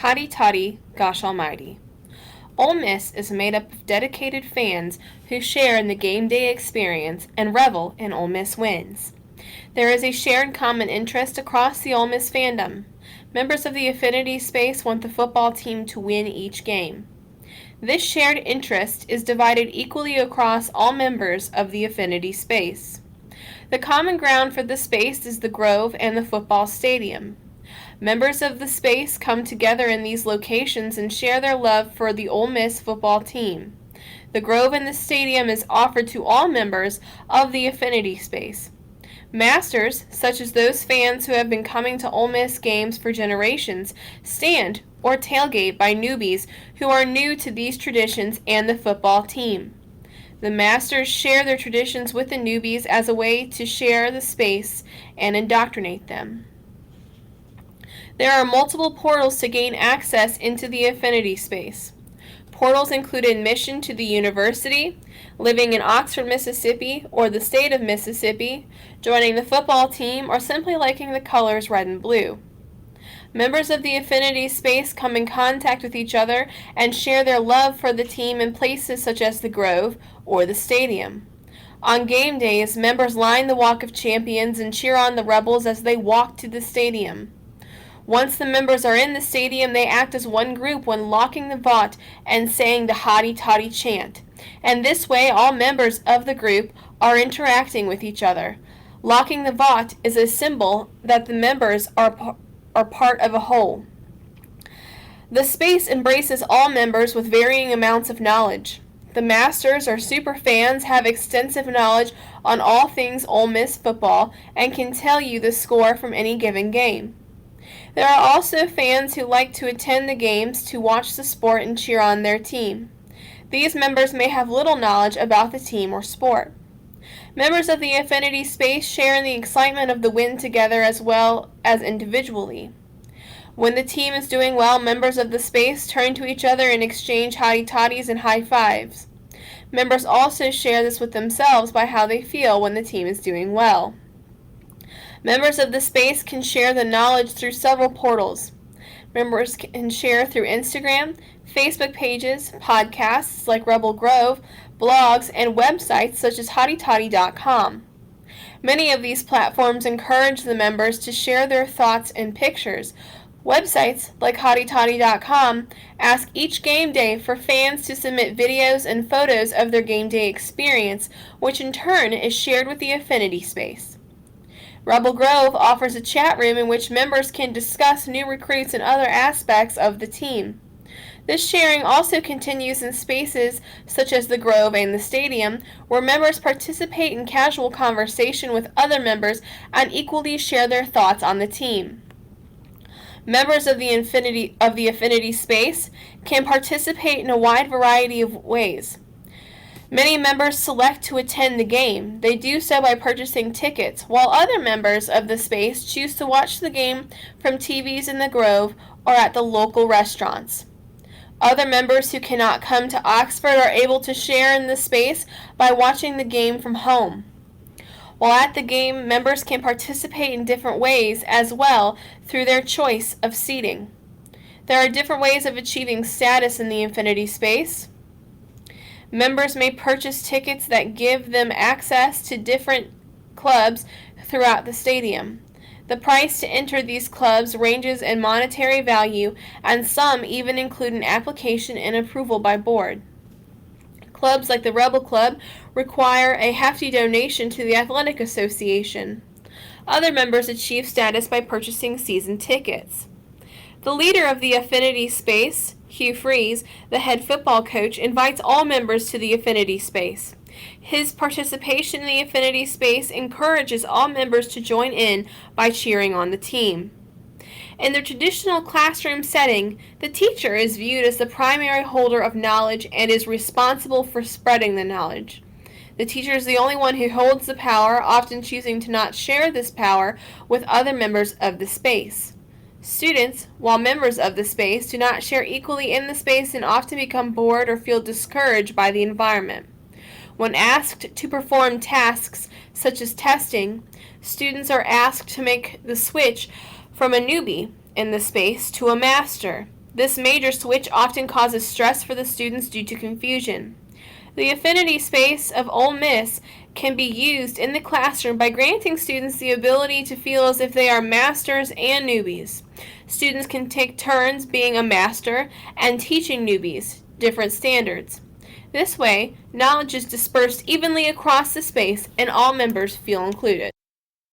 Hotty toddy, gosh almighty. Ole Miss is made up of dedicated fans who share in the game day experience and revel in Ole Miss wins. There is a shared common interest across the Ole Miss fandom. Members of the Affinity space want the football team to win each game. This shared interest is divided equally across all members of the Affinity space. The common ground for the space is the Grove and the football stadium. Members of the space come together in these locations and share their love for the Ole Miss football team. The Grove and the stadium is offered to all members of the Affinity space. Masters, such as those fans who have been coming to Ole Miss games for generations, stand or tailgate by newbies who are new to these traditions and the football team. The Masters share their traditions with the newbies as a way to share the space and indoctrinate them. There are multiple portals to gain access into the Affinity space. Portals include admission to the university, living in Oxford, Mississippi, or the state of Mississippi, joining the football team, or simply liking the colors red and blue. Members of the Affinity space come in contact with each other and share their love for the team in places such as the Grove or the stadium. On game days, members line the Walk of Champions and cheer on the Rebels as they walk to the stadium. Once the members are in the stadium, they act as one group when locking the vault and saying the Hotty Toddy chant. And this way, all members of the group are interacting with each other. Locking the vault is a symbol that the members are part of a whole. The space embraces all members with varying amounts of knowledge. The Masters or super fans have extensive knowledge on all things Ole Miss football and can tell you the score from any given game. There are also fans who like to attend the games to watch the sport and cheer on their team. These members may have little knowledge about the team or sport. Members of the Affinity space share in the excitement of the win together as well as individually. When the team is doing well, members of the space turn to each other and exchange hotty toddies and high fives. Members also share this with themselves by how they feel when the team is doing well. Members of the space can share the knowledge through several portals. Members can share through Instagram, Facebook pages, podcasts like Rebel Grove, blogs, and websites such as hottytoddy.com. Many of these platforms encourage the members to share their thoughts and pictures. Websites like hottytoddy.com ask each game day for fans to submit videos and photos of their game day experience, which in turn is shared with the Affinity space. Rebel Grove offers a chat room in which members can discuss new recruits and other aspects of the team. This sharing also continues in spaces such as the Grove and the stadium, where members participate in casual conversation with other members and equally share their thoughts on the team. Members of the Affinity space can participate in a wide variety of ways. Many members select to attend the game. They do so by purchasing tickets, while other members of the space choose to watch the game from TVs in the Grove or at the local restaurants. Other members who cannot come to Oxford are able to share in the space by watching the game from home. While at the game, members can participate in different ways as well through their choice of seating. There are different ways of achieving status in the Affinity space. Members may purchase tickets that give them access to different clubs throughout the stadium. The price to enter these clubs ranges in monetary value, and some even include an application and approval by board. Clubs like the Rebel Club require a hefty donation to the Athletic Association. Other members achieve status by purchasing season tickets. The leader of the Affinity space, Hugh Freeze, the head football coach, invites all members to the Affinity space. His participation in the Affinity space encourages all members to join in by cheering on the team. In the traditional classroom setting, the teacher is viewed as the primary holder of knowledge and is responsible for spreading the knowledge. The teacher is the only one who holds the power, often choosing to not share this power with other members of the space. Students, while members of the space, do not share equally in the space and often become bored or feel discouraged by the environment. When asked to perform tasks such as testing, students are asked to make the switch from a newbie in the space to a master. This major switch often causes stress for the students due to confusion. The affinity space of Ole Miss can be used in the classroom by granting students the ability to feel as if they are masters and newbies. Students can take turns being a master and teaching newbies different standards. This way, knowledge is dispersed evenly across the space and all members feel included.